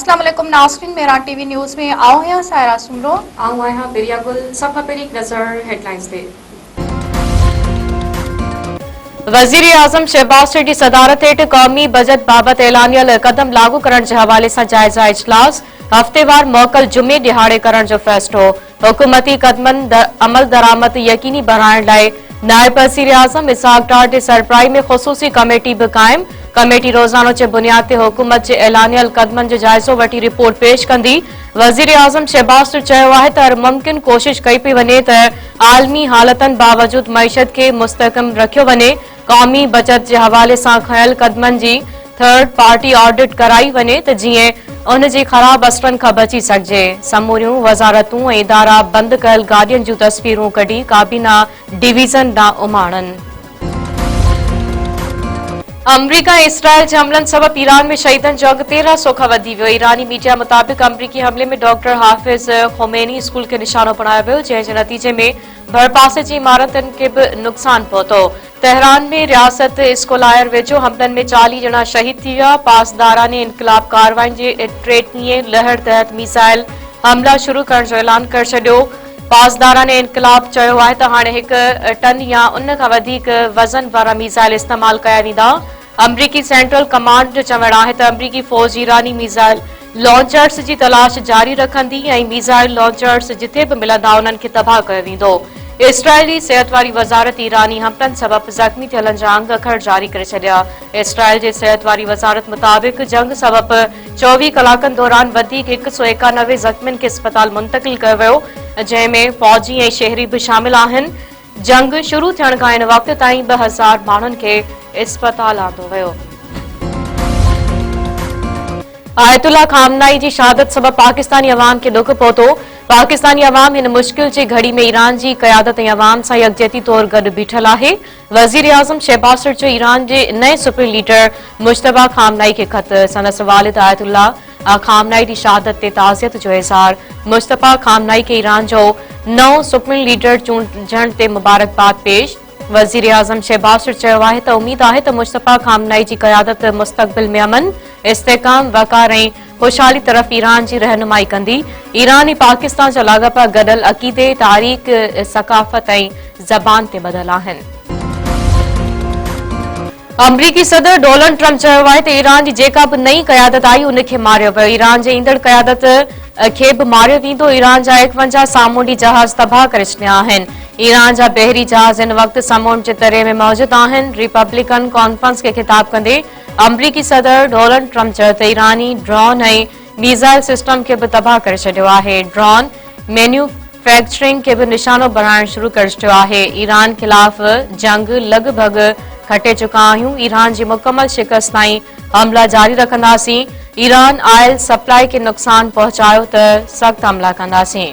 अस्सलाम वालेकुम नाज़रीन, मेरा टीवी न्यूज़ में आओ हैं सायरा सुमरो। आओ हैं बिरियागुल सभा पर एक नजर हेडलाइंस दे। वज़ीर आज़म शहबाज शरीफ़ की सदारत हेठ क़ौमी बजट बाबत ऐलानियल कदम लागू करण के हवाले से जायजा इजलास। हफ्तेवार मोकल जुमे दिहाड़े करण जो फ़ैसिलो। हुकूमती कदमन अमल दरामद यकीनी बनाने लाइ नायब वज़ीर आज़म इसहाक डार के सरबराही में ख़ुसूसी कमेटी भी कायम। कमेटी रोज़ानो के बुनियाद ते हुकूमत के ऐलानियल कदमन जो जायज़ो वठी रिपोर्ट पेश कंदी। वज़ीर आज़म शहबाज शरीफ़ चयो आहे त हर मुमकिन कोशिश कई पई वञे त आलमी हालतन बावजूद मईशत के मुस्तहकम रखियो वञे। क़ौमी बजट के हवाले से खयल कदमन की थर्ड पार्टी ऑडिट कराई वञे त जीअं उन जी ख़राब असरन खां बची सघिजे। समूरियूं वज़ारतूं ऐं इदारा बंद कयल गाॾियुनि जूं तस्वीरूं कढी काबीना डिवीज़न ॾांहुं उमाड़नि। अमरीका इसराइल के हमलन सबब ईरान में शहीदन जो अघ 1300 खां वधी वियो। ईरानी मीडिया मुताबिक अमरीकी हमले में डॉक्टर हाफिज खोमेनी स्कूल के निशानो बणायो वियो, जंहिं नतीजे में भरपासे जी इमारतन के भी नुक़सान पहुतो। तेहरान में रियासत स्कोलायर वेझो हमलन में 40 ॼणा शहीद थी विया। पासदाराने इनकलाब कार्रवाई के 3 लहर तहत मिसाइल हमला शुरू करण जो ऐलान कर छॾियो। पासदाराने इनकलाब चयो आहे त हाणे 1 टन या उन खां वधीक वज़न वारा मिसाइल इस्तेमाल कया वेंदा। अमरीकी सेंट्रल कमांड जो चवणु आहे त अमरीकी फौज ईरानी मिसाइल लॉन्चर्स की तलाश जारी रखंदी ऐं मिसाइल लॉन्चर्स जिथे भी मिलंदा उन्हनि खे तबाह कयो वेंदो। इसराइली सेहत वारी वज़ारत ईरानी हमलन सबब ज़ख़्मी थियलनि जा अंग अखर जारी करे छॾिया। इसराइल जे सेहत वारी वज़ारत मुताबिक जंग सबब 24 कलाकनि दौरान वधीक 191 ज़ख़्मियुनि खे अस्पताल मुंतक़िल कयो वियो, जंहिंमें फौजी ऐं शहरी भी शामिल आहिनि। जंग शुरू थियण खां इन वक़्त ताईं 2000 माण्हुनि खे अस्पताल आंदो वियो। आयतुल्ला खामनाई की शहादत सबब पाकिस्तानी अवाम के दुख पहुतो। पाकिस्तानी अवाम इन मुश्किल जी घड़ी में ईरान की क़यादत ऐं अवाम सां यकजहती तौर गॾु बीठल आहे। वज़ीर आज़म शहबाज शरीफ़ जो ईरान के नए सुप्रीम लीडर मुश्तबा खामनाई के ख़त। संदसि वालिद आयतुल्ला खामनाई की शहादत ते ताज़ियत जो इज़हार। मुश्तबा खामनाई के ईरान जो नओं सुप्रीम लीडर चूंडण ते मुबारकबाद पेश। वज़ीर आज़म शहबाज शरीफ़ चयो आहे त उम्मीद आहे त मुश्तबा खामनाई की क़यादत मुस्तक़बिल में अमन, इस्तेहकाम, वक़ार ऐं खुशहाली तरफ़ ईरान की रहनुमाई कंदी। ईरान ऐं पाकिस्तान जा लाॻापा गॾियल अक़ीदे, तारीख़, सक़ाफ़त ऐं ज़बान ते ॿधल आहिनि। अमरीकी सदर डोनाल्ड ट्रंप चयो आहे त ईरान की जेका भी नई क़यादत आई उनखे मारियो वियो। ईरान जे ईंदड़ क़यादत खे भी मारियो वेंदो। ईरान जा 51 सामूंडी जहाज तबाह करे छॾिया आहिनि। ईरान जा बहरी जहाज इन वक्त समुंड के तरे में मौजूद आहिनि। रिपब्लिकन कॉन्फ्रेंस के खिताब कंदे अमरीकी सदर डोनाल्ड ट्रंप चयो त ईरानी ड्रोन ऐं मिसाइल सिस्टम के भी तबाह करे छॾियो आहे। ड्रोन मैन्युफैक्चरिंग के भी निशानो बनाइण शुरू करे छॾियो आहे। ईरान खिलाफ जंग लगभग खटे चुका आहियूं। ईरान जी मुकम्मल शिकस्त ताईं हमला जारी रखंदासीं। ईरान ऑयल सप्लाई के नुक़सान पहुंचायो त सख्त हमला कंदासीं।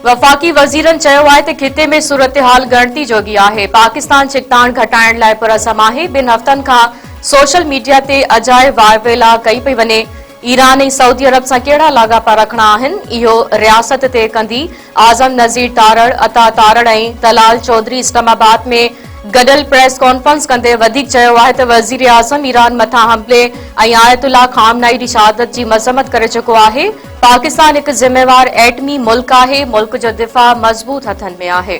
वफ़ाक़ी वज़ीरनि चयो आहे त खिते में सूरत हाल ॻणती जोगी आहे। पाकिस्तान छिकताण घटाइण लाइ पुरज़म आहे। 2 हफ़्तनि खां सोशल मीडिया ते अजाइब वारवेला कई पई वञे। ईरान ऐं सऊदी अरब सां कहिड़ा लाॻापा रखणा आहिनि, इहो रियासत ते कंदी। आज़म नज़ीर तारड़, अता तारड़ ऐं तलाल चौधरी इस्लामाबाद में गॾियल प्रेस कॉन्फ्रेंस कंदे वधीक चयो आहे त वज़ीर आज़म ईरान मथां हमले ऐं आयतुल्ला खामनाई जी शहादत जी मज़म्मत करे चुको आहे। पाकिस्तान एक ज़िम्मेवार एटमी मुल्क आहे। मुल्क जो दिफ़ा मज़बूत हथनि में आहे।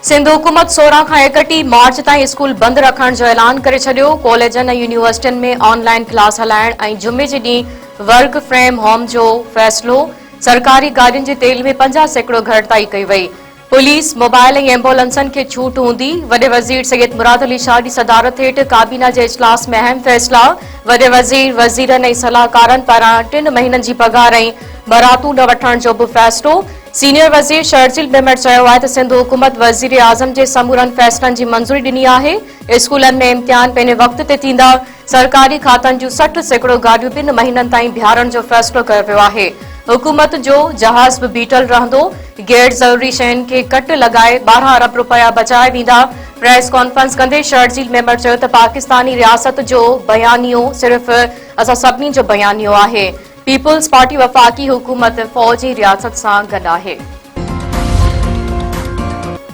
सिंध हुकूमत 16 खां 31 मार्च ताईं स्कूल बंद रखण जो ऐलान करे छॾियो। कॉलेजनि ऐं यूनिवर्सिटियुनि में ऑनलाइन क्लास हलाइण ऐं जुमे जे ॾींहुं वर्क फ्रॉम होम जो फ़ैसिलो। सरकारी गाॾियुनि जे तेल में 50% घटिताई कई वई। पुलिस, मोबाइल ऐं एम्बुलेंसनि खे छूट हूंदी। वॾे वज़ीर सैयद मुराद अली शाह जी सदारत हेठ काबीना जे इजलास में अहम फ़ैसिला। वॾे वज़ीर, वज़ीरनि ऐं सलाहकारनि पारां 3 महीननि जी पघार ऐं बरातूं न वठण जो भी फ़ैसिलो। सीनियर वज़ीर शर्जील मेमण चयो आहे त सिंध हुकूमत वज़ीर आज़म जे समूरनि फ़ैसिलनि जी मंज़ूरी ॾिनी आहे। स्कूलनि में इम्तिहान पंहिंजे वक़्त ते थींदा। सरकारी खातनि जूं 60% गाॾियूं 2 महीननि ताईं बीहारण जो फ़ैसिलो कयो वियो आहे। हुकूमत जो जहाज़ भी बीठल रहंदो। गैर ज़रूरी शयुनि खे कट लॻाए 12 अरब रुपया बचाए वेंदा। प्रेस कॉन्फ्रेंस कंदे शर्जील मेमण चयो त पाकिस्तानी रियासत जो बयानियो सिर्फ़ असां सभिनी जो बयानियो आहे। पीपुल्स पार्टी वफ़ाक़ी हुकूमत फ़ौजी रियासत सां गॾु आहे।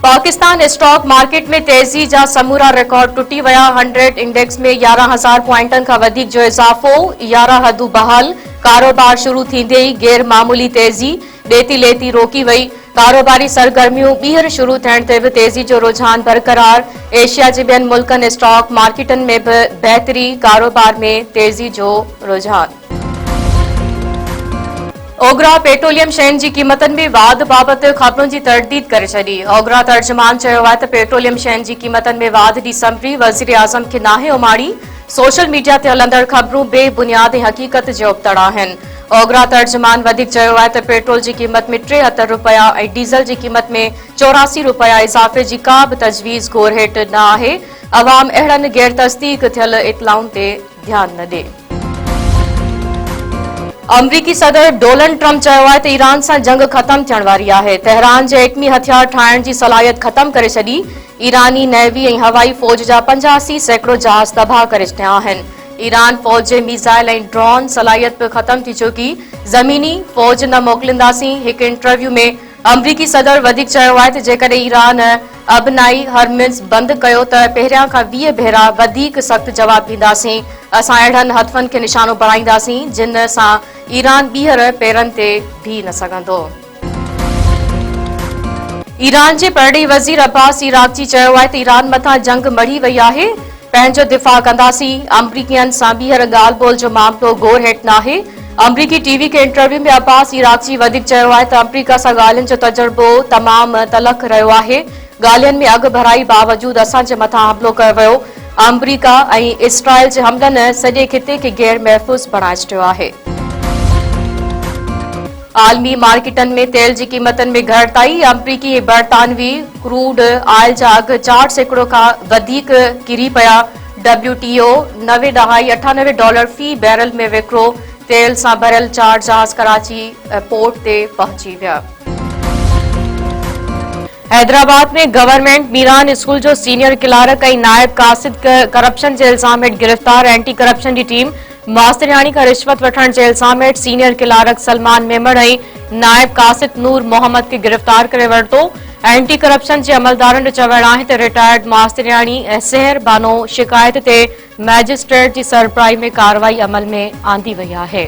पाकिस्तान स्टॉक मार्केट में तेजी जा समूरा रिकॉर्ड टुटी विया। 100 इंडेक्स में 11,000 पॉइंटन का वधीक जो इजाफो। 11 हदू बहाल। कारोबार शुरू थींदे ई गैर मामूली तेजी ॾेती लेती रोकी वई। कारोबारी सरगर्मियों ॿीहर शुरू थियण ते बि तेजी जो रुझान बरक़रार। एशिया जे ॿियनि मुल्कनि स्टॉक मार्केटनि में बि बहितरी। कारोबार में तेजी जो रुझान। ओगरा पेट्रोलियम शयुनि जी क़ीमतनि में वाध बाबति ख़बरुनि जी तरदीद करे छॾी। ओगरा तर्जुमान चयो आहे त पेट्रोलियम शयुनि जी क़ीमतनि में वाध ॾी संभरी वज़ीर आज़म खे नाहे उमाड़ी। सोशल मीडिया ते हलंदड़ ख़बरूं बेबुनियाद ऐं हक़ीक़त जे उबतड़ आहिनि। ओगरा तर्जुमान वधीक चयो आहे त पेट्रोल जी क़ीमत में 73 रुपया ऐं डीज़ल जी क़ीमत में 84 रुपया इज़ाफ़े जी का बि तजवीज़ गौर हेठि न आहे। अवाम अहिड़नि गैर तस्दीक थियल इतलाउनि ते ध्यानु न ॾे। अमरीकी सदर डोनाल्ड ट्रम्प चयो आहे त ईरान सां जंग ख़त्म थियण वारी आहे। तेहरान जे एटमी हथियार ठाहिण जी सलाहियत ख़त्म करे छॾी। ईरानी नेवी ऐं हवाई फ़ौज जा 85 सैकड़ो जहाज़ तबाह करे छॾिया आहिनि। ईरान फ़ौज जे मिसाइल ऐं ड्रोन सलाहियत बि ख़त्म थी चुकी। ज़मीनी फ़ौज न मोकिलींदासीं। हिकु इंटरव्यू में अमरीकी सदर वधीक चयो आहे त जेकॾहिं ईरान अबनाई हरमिज़ बंदि कयो त पहिरियां खां 20 भेरा वधीक सख़्त जवाब ॾींदासीं। असां अहिड़नि हथनि खे निशानो बणाईंदासीं जिन सां ईरान ॿीहर पेरनि ते बीह न सघंदो। ईरान जे परॾेही वज़ीर अब्बास इराक़ची चयो आहे त ईरान मथां जंग मढ़ी वई आहे। पंहिंजो दिफ़ा कंदासीं। अमरीकियुनि सां ॿीहर ॻाल्हि ॿोल जो मामलो गौर हेठि नाहे। अमरीकी टीवी के इंटरव्यू में अब्बास इराक़ची वधीक चयो आहे त अमरीका सां ॻाल्हियुनि जो तजुर्बो तमामु तलख़ रहियो आहे। ॻाल्हियुनि में अॻु भराई बावजूदि असांजे मथां हमिलो कयो वियो। अमरीका ऐं इसराइल जे हमलनि सॼे ख़िते खे गैर महफ़ूज़ बणाए छॾियो आहे। आलमी मार्केटनि में तेल जी क़ीमतनि में घटिताई। अमरीकी ऐं बरतानवी क्रूड ऑयल जा अघ 4 सैकड़ो खां वधीक किरी पिया। WTO $90.98 फी बैरल में विकिरो। तेल सां भरियल 4 जहाज़ कराची पोर्ट ते पहुची विया। हैदराबाद में गवर्नमेंट मीरान स्कूल जो सीनियर क्लार्क ऐं नायब कासिद करप्शन जे इल्ज़ाम हेठि गिरफ़्तार। एंटी करप्शन जी टीम मास्तरियाणी खां रिश्वत वठण जे इल्ज़ाम हेठि सीनियर क्लार्क सलमान मेमण ऐं नायब कासिद नूर मोहम्मद खे गिरफ़्तार करे वरितो। एंटी करप्शन जे अमलदारनि जो चवणु आहे त रिटायर्ड मास्तरियाणी सेहर बानो शिकायत ते मैजिस्ट्रेट जी सरबराही में कार्रवाई अमल में आंदी वई आहे।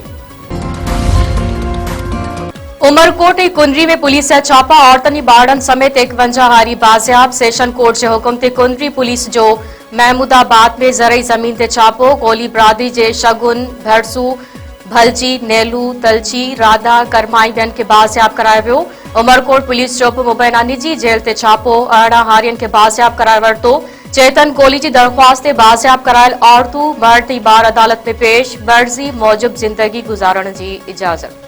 उमरकोट ऐं कुंडरी में पुलिस जा छापा। औरतनि ऐं ॿारनि समेत 51 हारी बाज़ियाब। सेशन कोर्ट जे हुकुम ते कुंडरी पुलिस जो महमूदाबाद में ज़रई ज़मीन ते छापो। कोली बिरादरी जे शगुन भरसू भलजी नेलू तलची राधा करमाई ॿियनि खे बाज़ियाब करायो वियो। उमरकोट पुलिस जो बि मुबैना निजी जेल ते छापो। 18 हारियुनि खे बाज़ियाब कराए वरितो। चेतन कोहली जी दरख़्वास्त ते बाज़ियाब करायल औरतूं मर्द ऐं ॿार अदालत में पेश। मर्ज़ी मूजिब ज़िंदगी गुज़ारण जी इजाज़त।